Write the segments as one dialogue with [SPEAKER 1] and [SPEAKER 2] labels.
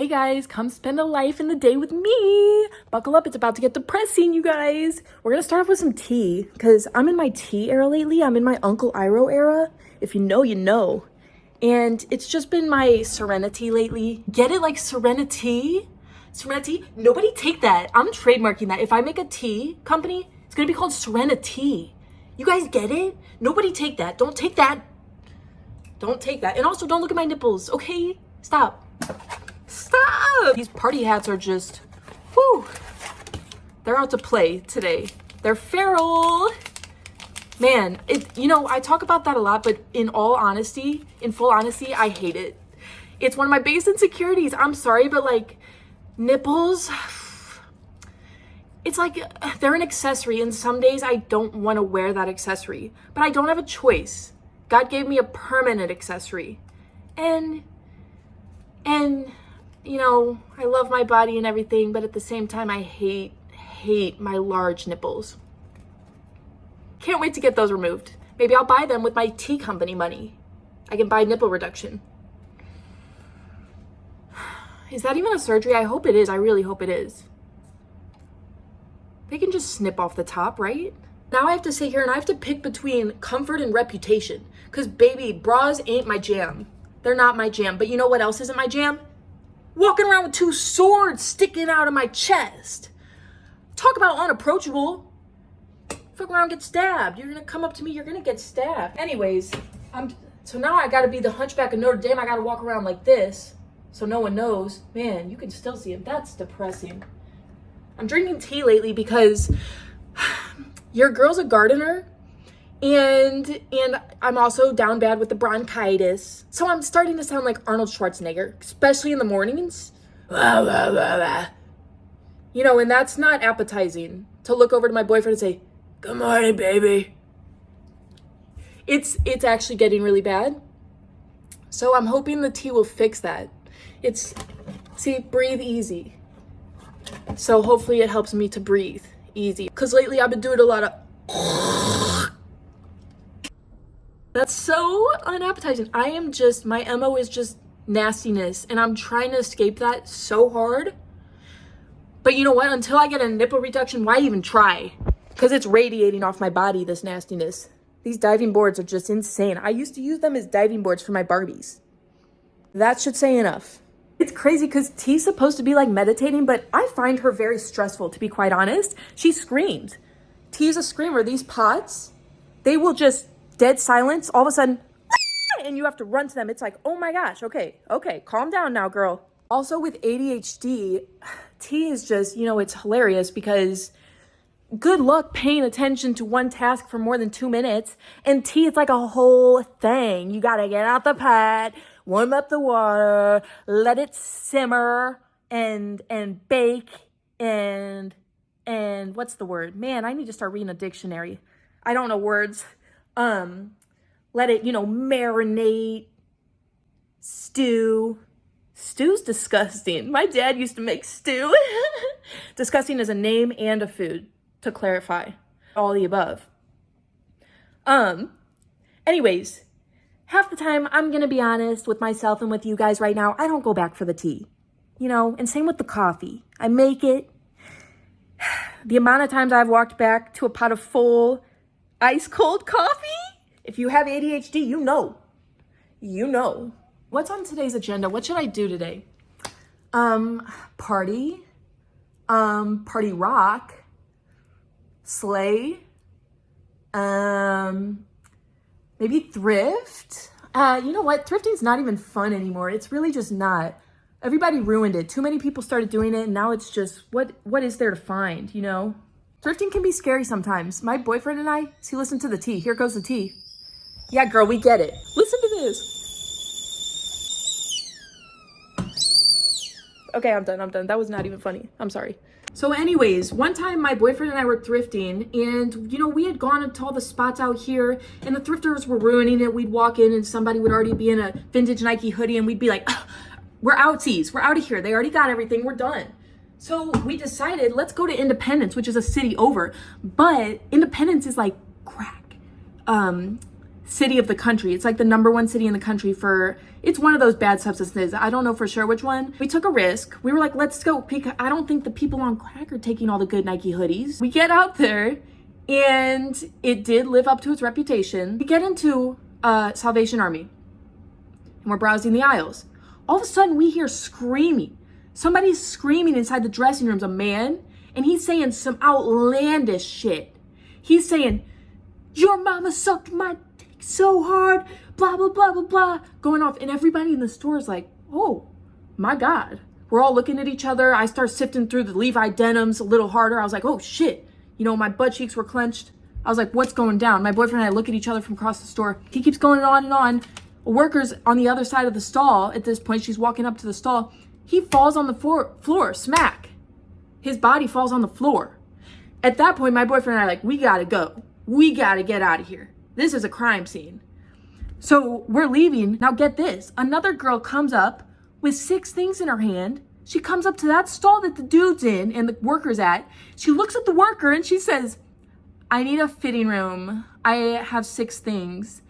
[SPEAKER 1] Hey guys, come spend a life in the day with me. Buckle up, it's about to get depressing, you guys. We're gonna start off with some tea, because I'm in my tea era lately. I'm in my Uncle Iroh era. If you know, you know. And it's just been my serenity lately. Get it, like serenity? Serenity? Nobody take that. I'm trademarking that. If I make a tea company, it's gonna be called Serenity. You guys get it? Nobody take that. Don't take that. Don't take that. And also, don't look at my nipples, okay? Stop. Stop! These party hats are just, whew. They're out to play today. They're feral. Man, I talk about that a lot, but in full honesty, I hate it. It's one of my biggest insecurities. I'm sorry, but like, nipples, it's like they're an accessory, and some days I don't want to wear that accessory, but I don't have a choice. God gave me a permanent accessory. And I love my body and everything, but at the same time, I hate my large nipples. Can't wait to get those removed. Maybe I'll buy them with my tea company money. I can buy nipple reduction. Is that even a surgery? I hope it is. I really hope it is. They can just snip off the top, right? Now I have to sit here and I have to pick between comfort and reputation. Because baby, bras ain't my jam. They're not my jam. But you know what else isn't my jam? Walking around with two swords sticking out of my chest. Talk about unapproachable. Fuck around, get stabbed. You're gonna come up to me, you're gonna get stabbed. Anyways, so now I gotta be the Hunchback of Notre Dame. I gotta walk around like this so no one knows. Man, you can still see him. That's depressing. I'm drinking tea lately because your girl's a gardener. And I'm also down bad with the bronchitis. So I'm starting to sound like Arnold Schwarzenegger, especially in the mornings. And that's not appetizing to look over to my boyfriend and say, "Good morning, baby." It's actually getting really bad. So I'm hoping the tea will fix that. Breathe easy. So hopefully it helps me to breathe easy. Because lately I've been doing a lot of That's so unappetizing. My MO is just nastiness, and I'm trying to escape that so hard. But you know what? Until I get a nipple reduction, why even try? Because it's radiating off my body, this nastiness. These diving boards are just insane. I used to use them as diving boards for my Barbies. That should say enough. It's crazy because T's supposed to be like meditating, but I find her very stressful, to be quite honest. She screams. T's a screamer. These pots, they will just dead silence, all of a sudden, and you have to run to them. It's like, oh my gosh, okay, calm down now, girl. Also with ADHD, T is just, it's hilarious because good luck paying attention to one task for more than 2 minutes. And T, it's like a whole thing. You gotta get out the pot, warm up the water, let it simmer and bake and what's the word? Man, I need to start reading a dictionary. I don't know words. Let it, marinate, stew. Stew's disgusting. My dad used to make stew. Disgusting is a name and a food, to clarify. All the above. Anyways, half the time, I'm gonna be honest with myself and with you guys right now, I don't go back for the tea. And same with the coffee. I make it. The amount of times I've walked back to a pot of full ice cold coffee? If you have ADHD, you know. What's on today's agenda? What should I do today? Party rock, slay, maybe thrift. You know what? Thrifting's not even fun anymore. It's really just not. Everybody ruined it. Too many people started doing it, and now it's just, what is there to find, Thrifting can be scary sometimes. My boyfriend and I, he listened to the tea. Here goes the tea. Yeah, girl, we get it. Listen to this. Okay, I'm done. That was not even funny. I'm sorry. So anyways, one time my boyfriend and I were thrifting, and we had gone to all the spots out here, and the thrifters were ruining it. We'd walk in and somebody would already be in a vintage Nike hoodie, and we'd be like, we're outsies. We're out of here. They already got everything. We're done. So we decided, let's go to Independence, which is a city over. But Independence is like crack. City of the country. It's like the #1 city in the country for It's one of those bad substances. I don't know for sure which one. We took a risk. We were like, let's go, because I don't think the people on crack are taking all the good Nike hoodies. We get out there, and it did live up to its reputation. We get into Salvation Army, and we're browsing the aisles. All of a sudden, we hear screaming. Somebody's screaming inside the dressing rooms, a man, and he's saying some outlandish shit. He's saying, your mama sucked my dick so hard, blah, blah, blah, blah, blah, going off. And everybody in the store is like, oh, my God. We're all looking at each other. I start sifting through the Levi denims a little harder. I was like, oh, shit. You know, my butt cheeks were clenched. I was like, what's going down? My boyfriend and I look at each other from across the store. He keeps going on and on. A worker's on the other side of the stall. At this point, she's walking up to the stall. He falls on the floor, smack. His body falls on the floor. At that point, my boyfriend and I are like, we gotta go. We gotta get out of here. This is a crime scene. So we're leaving. Now get this. Another girl comes up with 6 things in her hand. She comes up to that stall that the dude's in and the worker's at. She looks at the worker and she says, I need a fitting room. I have 6 things.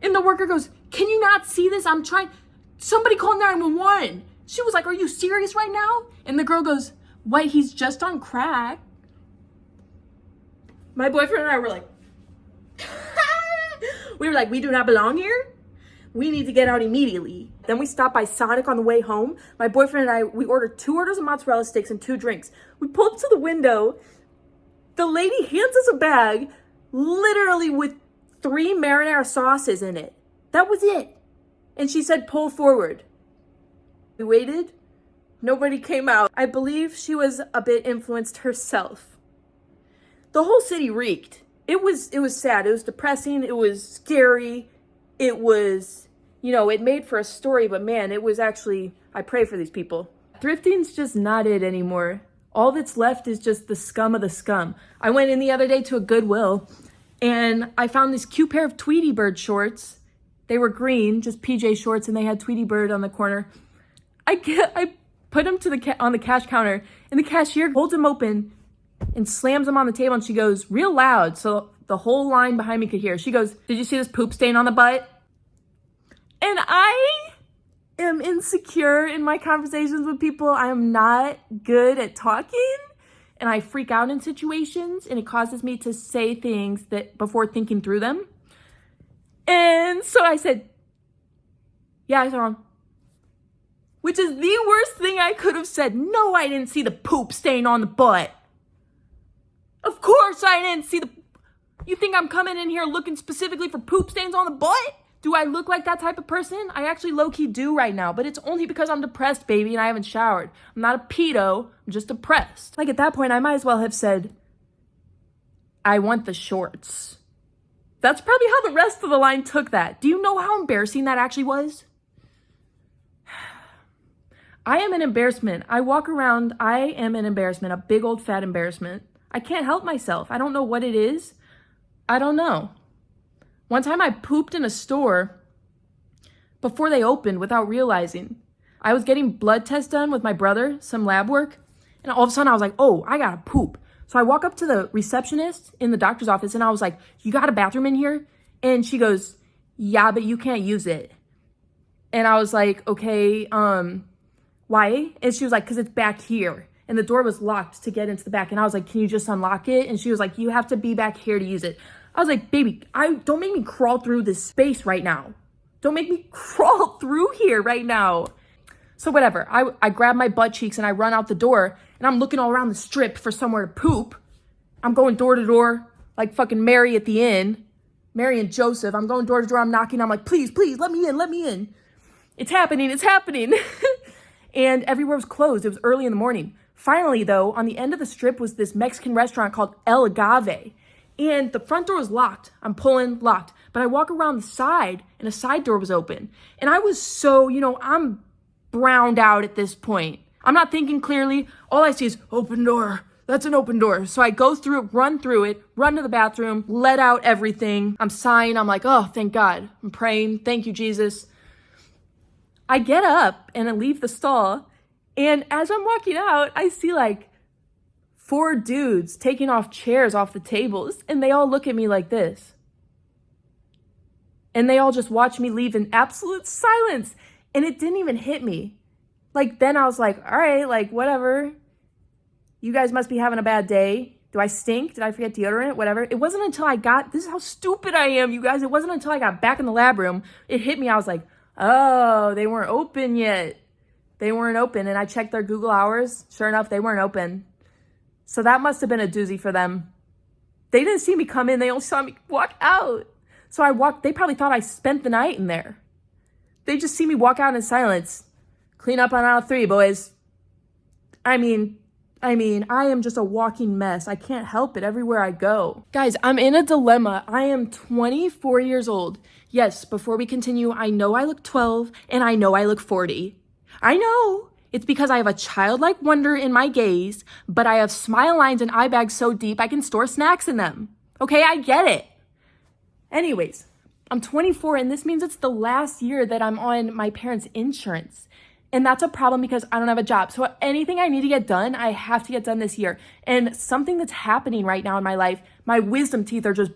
[SPEAKER 1] And the worker goes, can you not see this? I'm trying. Somebody call 911. She was like, are you serious right now? And the girl goes, what? He's just on crack. My boyfriend and I were like, we do not belong here. We need to get out immediately. Then we stopped by Sonic on the way home. My boyfriend and I, we ordered 2 orders of mozzarella sticks and 2 drinks. We pulled up to the window. The lady hands us a bag, literally with 3 marinara sauces in it. That was it. And she said, pull forward. We waited. Nobody came out. I believe she was a bit influenced herself. The whole city reeked. It was sad. It was depressing. It was scary. It was, it made for a story, but man, it was actually, I pray for these people. Thrifting's just not it anymore. All that's left is just the scum of the scum. I went in the other day to a Goodwill and I found this cute pair of Tweety Bird shorts. They were green, just PJ shorts, and they had Tweety Bird on the corner. I put them on the cash counter, and the cashier holds them open and slams them on the table, and she goes real loud so the whole line behind me could hear. She goes, did you see this poop stain on the butt? And I am insecure in my conversations with people. I am not good at talking, and I freak out in situations, and it causes me to say things that before thinking through them. And so I said, yeah, I saw him. Which is the worst thing I could have said. No, I didn't see the poop stain on the butt. Of course I didn't see the... You think I'm coming in here looking specifically for poop stains on the butt? Do I look like that type of person? I actually low-key do right now, but it's only because I'm depressed, baby, and I haven't showered. I'm not a pedo, I'm just depressed. Like at that point, I might as well have said, I want the shorts. That's probably how the rest of the line took that. Do you know how embarrassing that actually was? I am an embarrassment. I walk around, I am an embarrassment, a big old fat embarrassment. I can't help myself. I don't know what it is. I don't know. One time I pooped in a store before they opened without realizing. I was getting blood tests done with my brother, some lab work, and all of a sudden I was like, oh, I gotta poop. So I walk up to the receptionist in the doctor's office and I was like, you got a bathroom in here? And she goes, yeah, but you can't use it. And I was like, okay, why? And she was like, because it's back here. And the door was locked to get into the back. And I was like, can you just unlock it? And she was like, you have to be back here to use it. I was like, baby, don't make me crawl through this space right now. Don't make me crawl through here right now. So whatever, I grab my butt cheeks and I run out the door and I'm looking all around the strip for somewhere to poop. I'm going door to door like fucking Mary at the inn. Mary and Joseph. I'm going door to door, I'm knocking. I'm like, please, let me in. It's happening. And everywhere was closed. It was early in the morning. Finally, though, on the end of the strip was this Mexican restaurant called El Agave. And the front door was locked. I'm pulling, locked. But I walk around the side and a side door was open. And I was so, I'm browned out at this point. I'm not thinking clearly. All I see is open door. That's an open door. So I go through it, run to the bathroom, let out everything. I'm sighing. I'm like, oh, thank God. I'm praying. Thank you, Jesus. I get up and I leave the stall. And as I'm walking out, I see like 4 dudes taking off chairs off the tables. And they all look at me like this. And they all just watch me leave in absolute silence. And it didn't even hit me. Like, then I was like, all right, like, whatever. You guys must be having a bad day. Do I stink? Did I forget deodorant? Whatever. It wasn't until this is how stupid I am, you guys. It wasn't until I got back in the lab room, it hit me. I was like, oh, they weren't open yet. They weren't open. And I checked their Google hours. Sure enough, they weren't open. So that must have been a doozy for them. They didn't see me come in. They only saw me walk out. So I walked. They probably thought I spent the night in there. They just see me walk out in silence. Clean up on aisle 3, boys. I mean, I am just a walking mess. I can't help it everywhere I go. Guys, I'm in a dilemma. I am 24 years old. Yes, before we continue, I know I look 12 and I know I look 40. I know. It's because I have a childlike wonder in my gaze, but I have smile lines and eye bags so deep I can store snacks in them. Okay, I get it. Anyways, I'm 24 and this means it's the last year that I'm on my parents' insurance. And that's a problem because I don't have a job. So anything I need to get done, I have to get done this year. And something that's happening right now in my life, my wisdom teeth are just,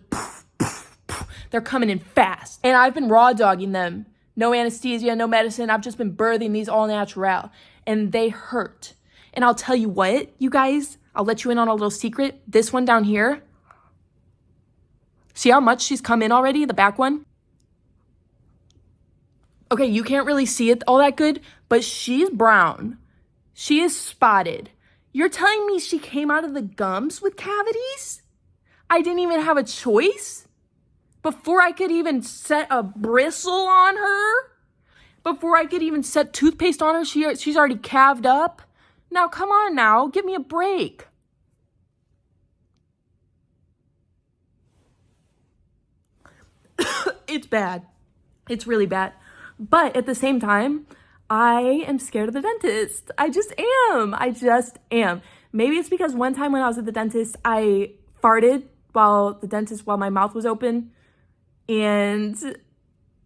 [SPEAKER 1] they're coming in fast. And I've been raw dogging them. No anesthesia, no medicine. I've just been birthing these all natural. And they hurt. And I'll tell you what, you guys, I'll let you in on a little secret. This one down here, see how much she's come in already, the back one? Okay, you can't really see it all that good, but she's brown. She is spotted. You're telling me she came out of the gums with cavities? I didn't even have a choice? Before I could even set a bristle on her? Before I could even set toothpaste on her, she's already calved up? Now, come on now, give me a break. It's bad. It's really bad. But at the same time, I am scared of the dentist. I just am. Maybe it's because one time when I was at the dentist, I farted while my mouth was open and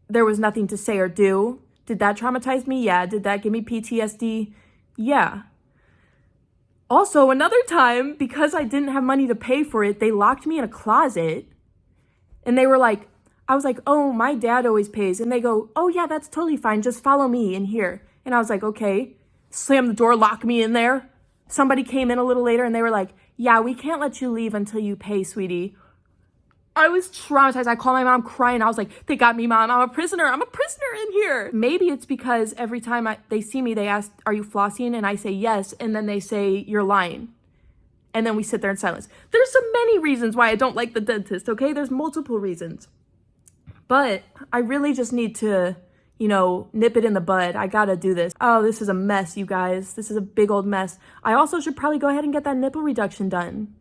[SPEAKER 1] there was nothing to say or do. Did that traumatize me? Yeah. Did that give me PTSD? Yeah. Also, another time, because I didn't have money to pay for it, they locked me in a closet and they were like, I was like, oh, my dad always pays. And they go, oh, yeah, that's totally fine. Just follow me in here. And I was like, okay. Slam the door, lock me in there. Somebody came in a little later and they were like, yeah, we can't let you leave until you pay, sweetie. I was traumatized. I called my mom crying. I was like, they got me, Mom. I'm a prisoner in here. Maybe it's because every time they see me, they ask, are you flossing? And I say yes. And then they say, you're lying. And then we sit there in silence. There's so many reasons why I don't like the dentist, okay? There's multiple reasons. But I really just need to, nip it in the bud. I gotta do this. Oh, this is a mess, you guys. This is a big old mess. I also should probably go ahead and get that nipple reduction done.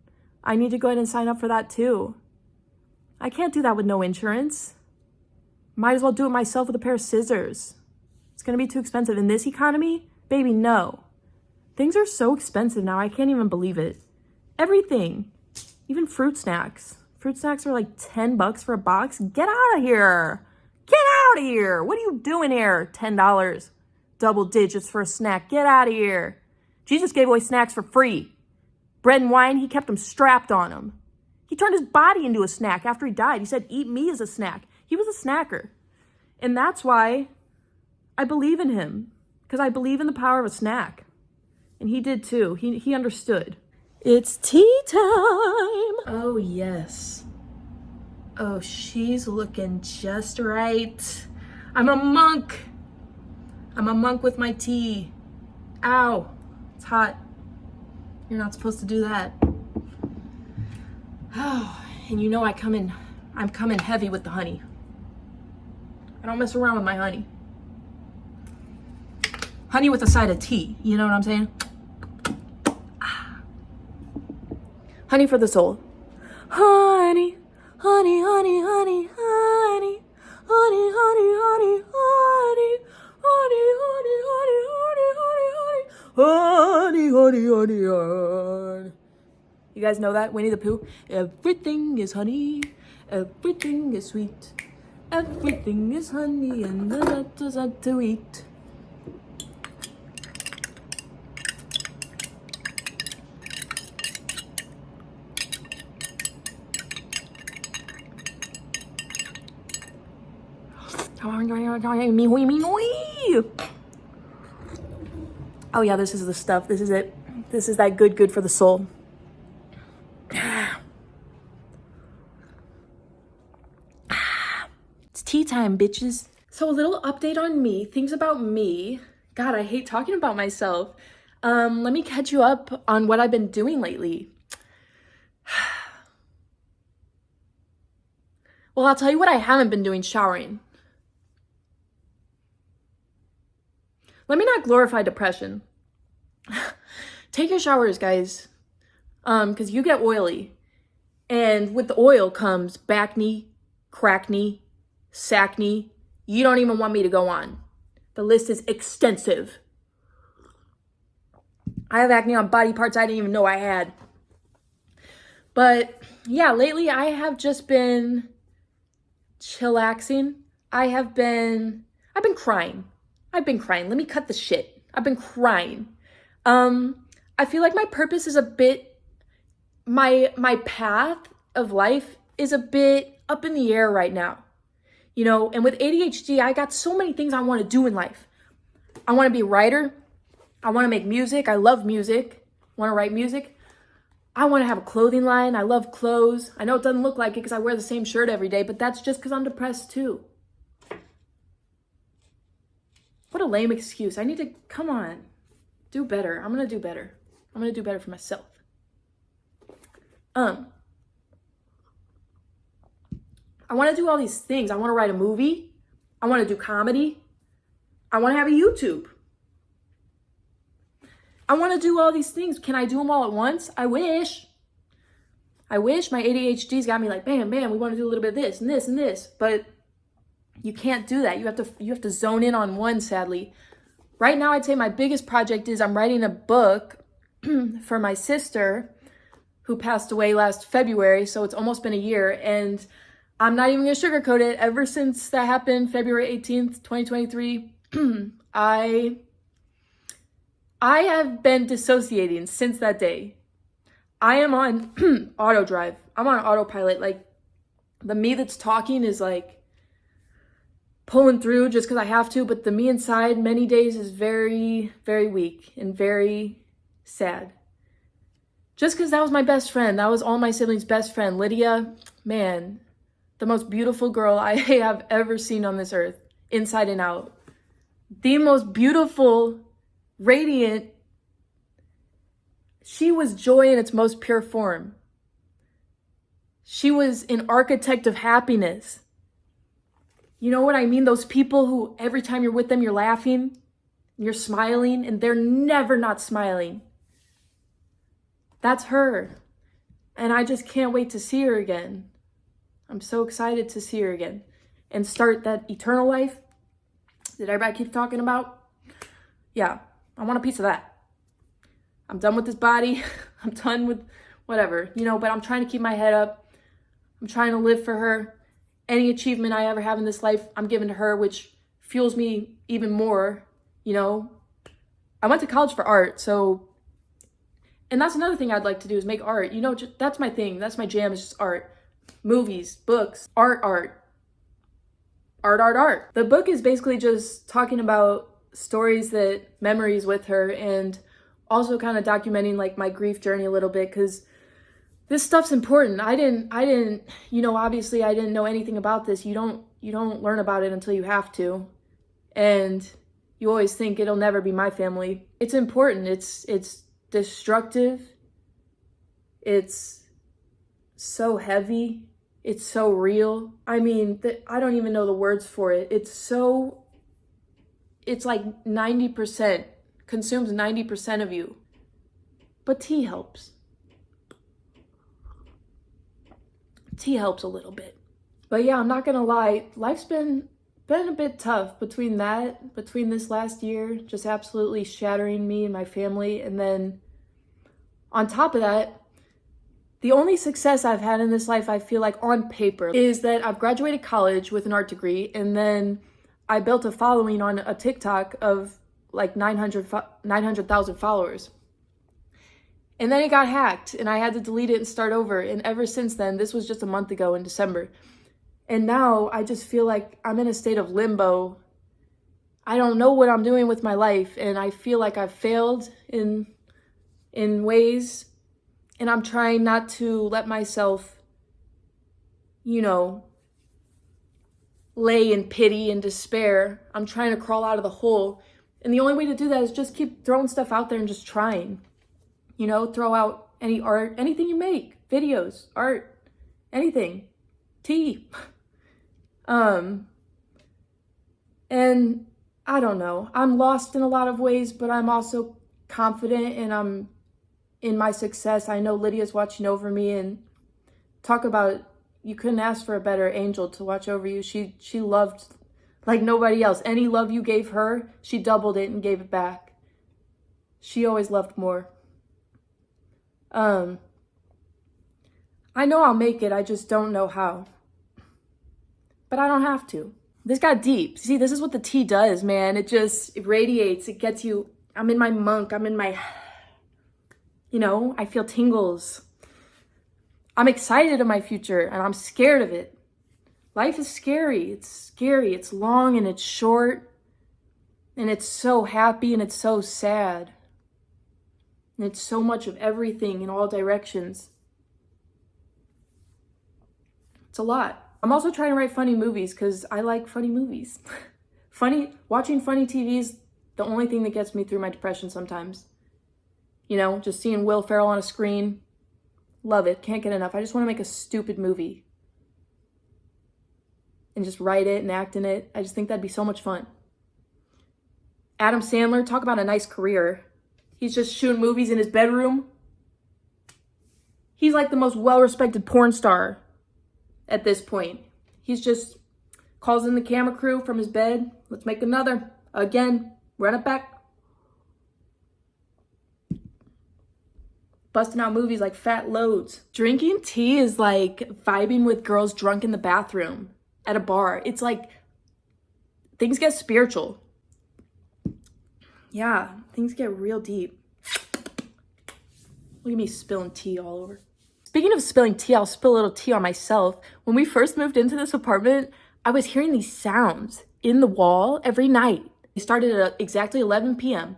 [SPEAKER 1] I need to go ahead and sign up for that too. I can't do that with no insurance. Might as well do it myself with a pair of scissors. It's gonna be too expensive. In this economy, baby, no. Things are so expensive now, I can't even believe it. Everything, even fruit snacks. Fruit snacks are like $10 for a box. Get out of here. Get out of here. What are you doing here? $10, double digits for a snack. Get out of here. Jesus gave away snacks for free. Bread and wine, he kept them strapped on him. He turned his body into a snack after he died. He said, eat me as a snack. He was a snacker. And that's why I believe in him, because I believe in the power of a snack. And he did too. He understood. It's tea time. Oh, yes. Oh, she's looking just right. I'm a monk. I'm a monk with my tea. Ow, it's hot. You're not supposed to do that. Oh, and I'm coming heavy with the honey. I don't mess around with my honey. Honey with a side of tea, you know what I'm saying? Honey for the soul. Honey, honey, honey, honey, honey, honey, honey, honey, honey, honey, honey, honey, honey, honey, honey, honey, honey. You guys know that? Winnie the Pooh? Everything is honey, everything is sweet, everything is honey, and the letters are to eat. Oh yeah, this is the stuff. This is it. This is that good for the soul. It's tea time, bitches. So a little update on me, things about me. God, I hate talking about myself. Let me catch you up on what I've been doing lately. Well, I'll tell you what I haven't been doing, showering. Let me not glorify depression. Take your showers, guys, because you get oily. And with the oil comes backney, crackney, sackney. You don't even want me to go on. The list is extensive. I have acne on body parts I didn't even know I had. But yeah, lately I have just been chillaxing. I've been crying. Let me cut the shit. I've been crying. I feel like my purpose is a bit, my path of life is a bit up in the air right now. You know, and with ADHD, I got so many things I want to do in life. I want to be a writer. I want to make music. I love music. I want to write music. I want to have a clothing line. I love clothes. I know it doesn't look like it because I wear the same shirt every day, but that's just because I'm depressed too. What a lame excuse. I need to, come on, do better. I'm going to do better. I'm going to do better for myself. I want to do all these things. I want to write a movie. I want to do comedy. I want to have a YouTube. I want to do all these things. Can I do them all at once? I wish. My ADHD's got me like, bam, bam, we want to do a little bit of this and this and this. But you can't do that. You have to zone in on one, sadly. Right now, I'd say my biggest project is I'm writing a book for my sister who passed away last February. So it's almost been a year. And I'm not even going to sugarcoat it. Ever since that happened, February 18th, 2023, I have been dissociating since that day. I am on auto drive. I'm on autopilot. Like, the me that's talking is like pulling through just because I have to, but the me inside many days is very, very weak and very sad. Just because that was my best friend. That was all my siblings' best friend. Lydia, man, the most beautiful girl I have ever seen on this earth, inside and out. The most beautiful, radiant. She was joy in its most pure form. She was an architect of happiness. You know what I mean? Those people who every time you're with them, you're laughing, you're smiling, and they're never not smiling. That's her. And I just can't wait to see her again. I'm so excited to see her again and start that eternal life that everybody keeps talking about. Yeah, I want a piece of that. I'm done with this body. I'm done with whatever, you know, but I'm trying to keep my head up. I'm trying to live for her. Any achievement I ever have in this life, I'm giving to her, which fuels me even more, you know. I went to college for art, so, and that's another thing I'd like to do is make art. You know, that's my thing. That's my jam, is just art. Movies, books, art. The book is basically just talking about stories memories with her, and also kind of documenting like my grief journey a little bit, because this stuff's important. I didn't, you know, obviously I didn't know anything about this. You don't learn about it until you have to. And you always think it'll never be my family. It's important. It's destructive. It's so heavy. It's so real. I mean, I don't even know the words for it. It's like 90%, consumes 90% of you. But tea helps. Tea helps a little bit. But yeah, I'm not gonna lie, life's been a bit tough between this last year, just absolutely shattering me and my family. And then on top of that, the only success I've had in this life, I feel like on paper, is that I've graduated college with an art degree, and then I built a following on a TikTok of like 900,000 followers. And then it got hacked and I had to delete it and start over. And ever since then, this was just a month ago in December. And now I just feel like I'm in a state of limbo. I don't know what I'm doing with my life, and I feel like I've failed in ways, and I'm trying not to let myself, lay in pity and despair. I'm trying to crawl out of the hole. And the only way to do that is just keep throwing stuff out there and just trying. Throw out any art, anything you make, videos, art, anything, tea. And I don't know. I'm lost in a lot of ways, but I'm also confident and I'm in my success. I know Lydia's watching over me, and talk about, you couldn't ask for a better angel to watch over you. She loved like nobody else. Any love you gave her, she doubled it and gave it back. She always loved more. I know I'll make it. I just don't know how. But I don't have to. This got deep. See, this is what the tea does, man. It radiates. It gets you. I'm in my monk. I'm in my, I feel tingles. I'm excited of my future, and I'm scared of it. Life is scary. It's scary. It's long and it's short. And it's so happy and it's so sad. And it's so much of everything in all directions. It's a lot. I'm also trying to write funny movies because I like funny movies. Watching funny TV is the only thing that gets me through my depression sometimes. Just seeing Will Ferrell on a screen. Love it. Can't get enough. I just want to make a stupid movie and just write it and act in it. I just think that'd be so much fun. Adam Sandler, talk about a nice career. He's just shooting movies in his bedroom. He's like the most well-respected porn star at this point. He's just calls in the camera crew from his bed. Let's make another. Again, run it back. Busting out movies like Fat Loads. Drinking tea is like vibing with girls drunk in the bathroom at a bar. It's like things get spiritual. Yeah, things get real deep. Look at me spilling tea all over. Speaking of spilling tea, I'll spill a little tea on myself. When we first moved into this apartment, I was hearing these sounds in the wall every night. They started at exactly 11 p.m.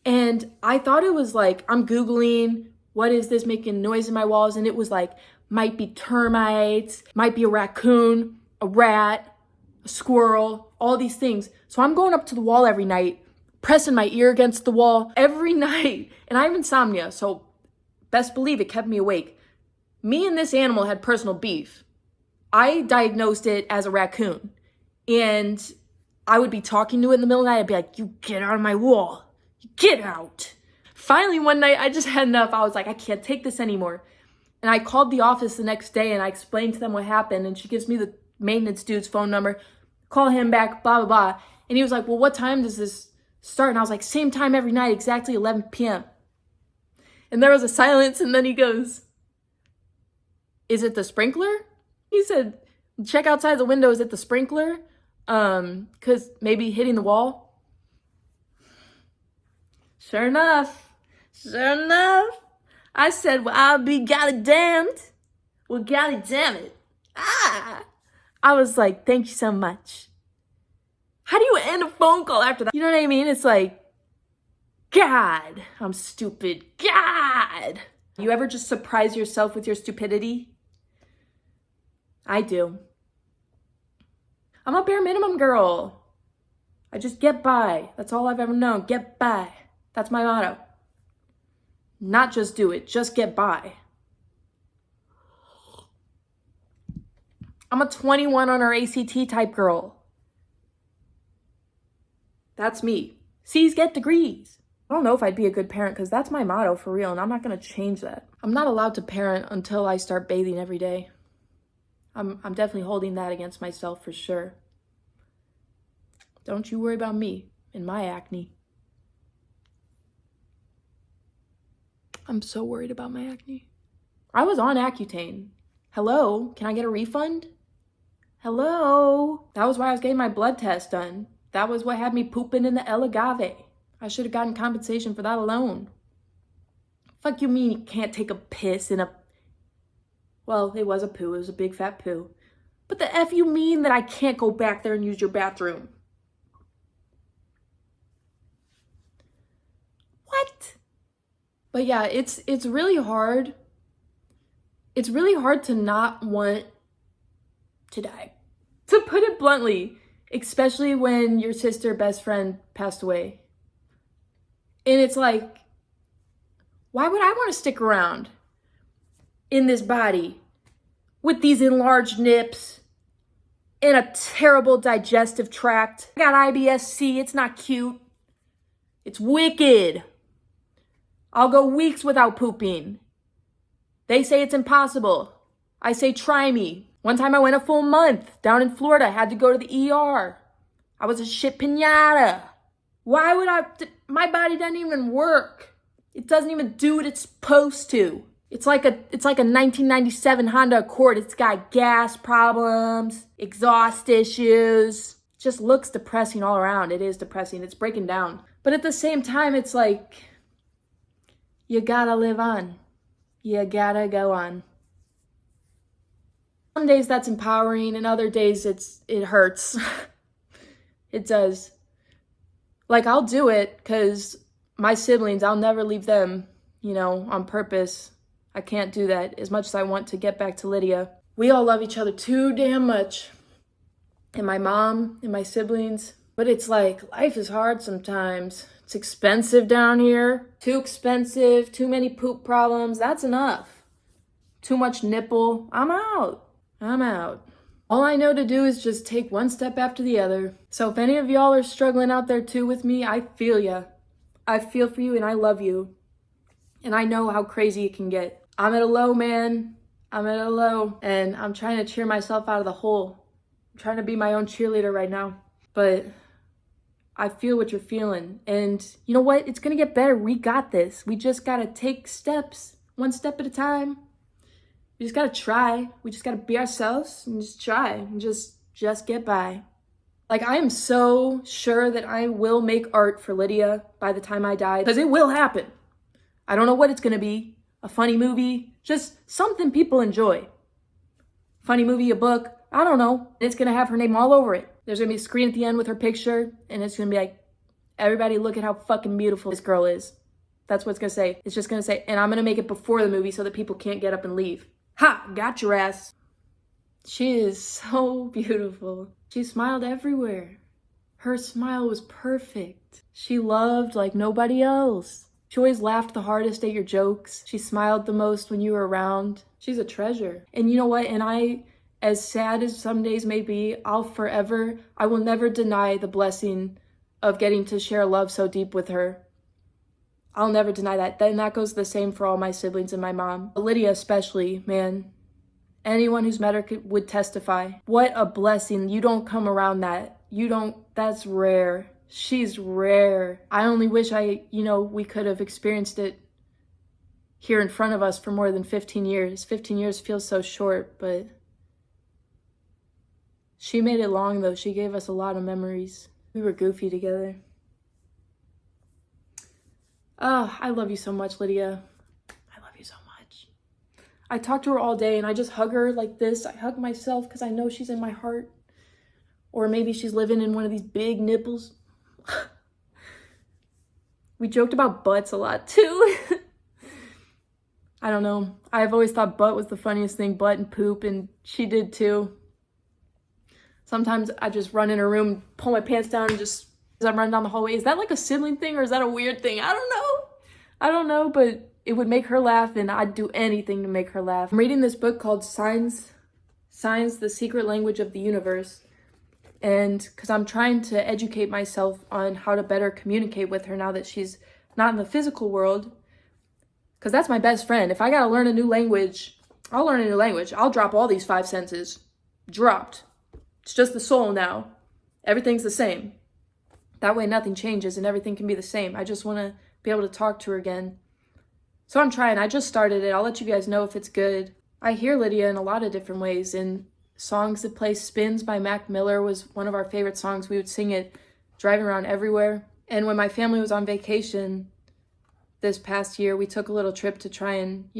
[SPEAKER 1] And I thought it was like, I'm Googling, what is this making noise in my walls? And it was like, might be termites, might be a raccoon, a rat, a squirrel, all these things. So I'm going up to the wall every night, pressing my ear against the wall every night. And I have insomnia, so best believe it kept me awake. Me and this animal had personal beef. I diagnosed it as a raccoon. And I would be talking to it in the middle of the night. I'd be like, you get out of my wall. Get out. Finally, one night, I just had enough. I was like, I can't take this anymore. And I called the office the next day and I explained to them what happened. And she gives me the maintenance dude's phone number. Call him back, blah, blah, blah. And he was like, well, what time does this start? And I was like, same time every night, exactly 11 p.m. And there was a silence. And then he goes, is it the sprinkler? He said, check outside the window. Is it the sprinkler? Because maybe hitting the wall. Sure enough, I said, well, I'll be golly damned. Well, golly damn it. I was like, thank you so much. How do you end a phone call after that? You know what I mean? It's like, God, I'm stupid. God. You ever just surprise yourself with your stupidity? I do. I'm a bare minimum girl. I just get by. That's all I've ever known. Get by. That's my motto. Not just do it, just get by. I'm a 21 on our ACT type girl. That's me. C's get degrees. I don't know if I'd be a good parent because that's my motto for real, and I'm not going to change that. I'm not allowed to parent until I start bathing every day. I'm definitely holding that against myself for sure. Don't you worry about me and my acne. I'm so worried about my acne. I was on Accutane. Hello, can I get a refund? Hello? That was why I was getting my blood test done. That was what had me pooping in the El Agave. I should have gotten compensation for that alone. Fuck you mean you can't take a piss in a... Well, it was a poo. It was a big fat poo. But the F you mean that I can't go back there and use your bathroom? But yeah, it's really hard. It's really hard to not want to die. To put it bluntly, especially when your sister best friend passed away. And it's like, why would I want to stick around in this body with these enlarged nips and a terrible digestive tract? I got IBS-C, it's not cute. It's wicked. I'll go weeks without pooping. They say it's impossible. I say try me. One time I went a full month down in Florida. I had to go to the ER. I was a shit pinata. Why would my body doesn't even work. It doesn't even do what it's supposed to. It's like a 1997 Honda Accord. It's got gas problems, exhaust issues. It just looks depressing all around. It is depressing. It's breaking down. But at the same time, it's like, you gotta live on. You gotta go on. Some days that's empowering, and other days it hurts. It does. Like, I'll do it because my siblings, I'll never leave them, on purpose. I can't do that as much as I want to get back to Lydia. We all love each other too damn much. And my mom and my siblings. But it's like, life is hard sometimes. It's expensive down here. Too expensive, too many poop problems. That's enough. Too much nipple. I'm out. All I know to do is just take one step after the other. So if any of y'all are struggling out there too with me, I feel ya. I feel for you and I love you. And I know how crazy it can get. I'm at a low, man. I'm at a low. And I'm trying to cheer myself out of the hole. I'm trying to be my own cheerleader right now. But I feel what you're feeling. And you know what? It's going to get better. We got this. We just got to take steps. One step at a time. We just got to try. We just got to be ourselves and just try. And just get by. Like, I am so sure that I will make art for Lydia by the time I die. Because it will happen. I don't know what it's going to be. A funny movie. Just something people enjoy. Funny movie, a book. I don't know. It's going to have her name all over it. There's going to be a screen at the end with her picture. And it's going to be like, everybody look at how fucking beautiful this girl is. That's what it's going to say. It's just going to say, and I'm going to make it before the movie so that people can't get up and leave. Ha! Got your ass. She is so beautiful. She smiled everywhere. Her smile was perfect. She loved like nobody else. She always laughed the hardest at your jokes. She smiled the most when you were around. She's a treasure. And you know what? And I, as sad as some days may be, I will never deny the blessing of getting to share love so deep with her. I'll never deny that. Then that goes the same for all my siblings and my mom. Lydia especially, man. Anyone who's met her would testify. What a blessing. You don't come around that. That's rare. She's rare. I only wish we could have experienced it here in front of us for more than 15 years. 15 years feels so short, but she made it long though. She gave us a lot of memories. We were goofy together. Oh, I love you so much, Lydia. I love you so much. I talk to her all day and I just hug her like this. I hug myself because I know she's in my heart. Or maybe she's living in one of these big nipples. We joked about butts a lot too. I don't know. I've always thought butt was the funniest thing, butt and poop, and she did too. Sometimes I just run in her room, pull my pants down, and just as I'm running down the hallway. Is that like a sibling thing or is that a weird thing? I don't know, but it would make her laugh and I'd do anything to make her laugh. I'm reading this book called Signs, the Secret Language of the Universe. And because I'm trying to educate myself on how to better communicate with her now that she's not in the physical world. Because that's my best friend. If I got to learn a new language, I'll learn a new language. I'll drop all these 5 senses. Dropped. It's just the soul now. Everything's the same. That way nothing changes and everything can be the same. I just want to be able to talk to her again. So I'm trying. I just started it. I'll let you guys know if it's good. I hear Lydia in a lot of different ways. And songs that play, Spins by Mac Miller was one of our favorite songs. We would sing it driving around everywhere. And when my family was on vacation this past year, we took a little trip to try and,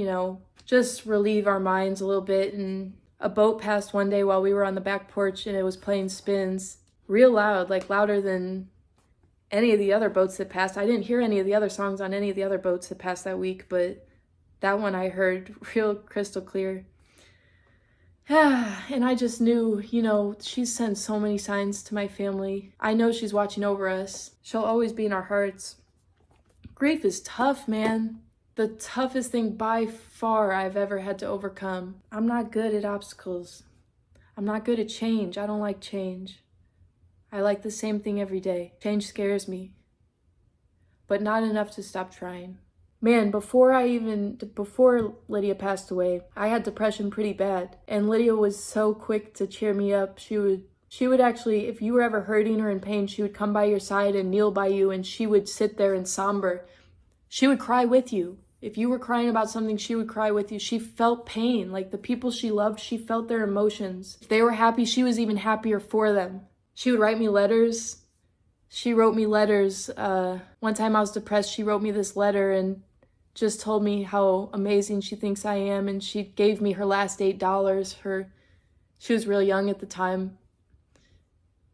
[SPEAKER 1] just relieve our minds a little bit. And a boat passed one day while we were on the back porch and it was playing Spins real loud, like louder than any of the other boats that passed. I didn't hear any of the other songs on any of the other boats that passed that week, but that one I heard real crystal clear. And I just knew, you know, she's sent so many signs to my family. I know she's watching over us. She'll always be in our hearts. Grief is tough, man. The toughest thing by far I've ever had to overcome. I'm not good at obstacles. I'm not good at change. I don't like change. I like the same thing every day. Change scares me, but not enough to stop trying. Man, before Lydia passed away, I had depression pretty bad. And Lydia was so quick to cheer me up. She would actually, if you were ever hurting or in pain, she would come by your side and kneel by you, and she would sit there and somber. She would cry with you. If you were crying about something, she would cry with you. She felt pain. Like the people she loved, she felt their emotions. If they were happy, she was even happier for them. She would write me letters. She wrote me letters. One time I was depressed, she wrote me this letter and just told me how amazing she thinks I am, and she gave me her last $8. She was real young at the time,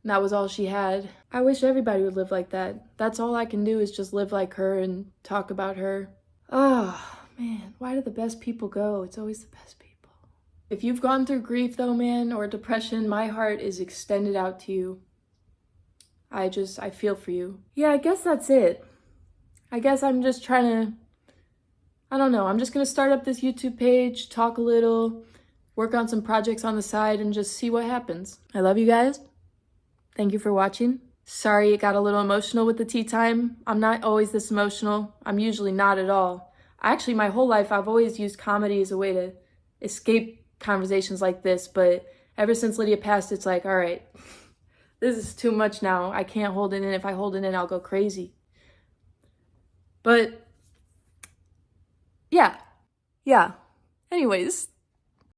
[SPEAKER 1] and that was all she had. I wish everybody would live like that. That's all I can do is just live like her and talk about her. Oh, man, why do the best people go? It's always the best people. If you've gone through grief, though, man, or depression, my heart is extended out to you. I feel for you. Yeah, I guess that's it. I guess I'm just trying to, I don't know, I'm just going to start up this YouTube page, talk a little, work on some projects on the side, and just see what happens. I love you guys. Thank you for watching. Sorry it got a little emotional with the tea time. I'm not always this emotional. I'm usually not at all. Actually, my whole life, I've always used comedy as a way to escape conversations like this, but ever since Lydia passed, it's like, all right, this is too much now. I can't hold it in. If I hold it in, I'll go crazy. But yeah. Anyways,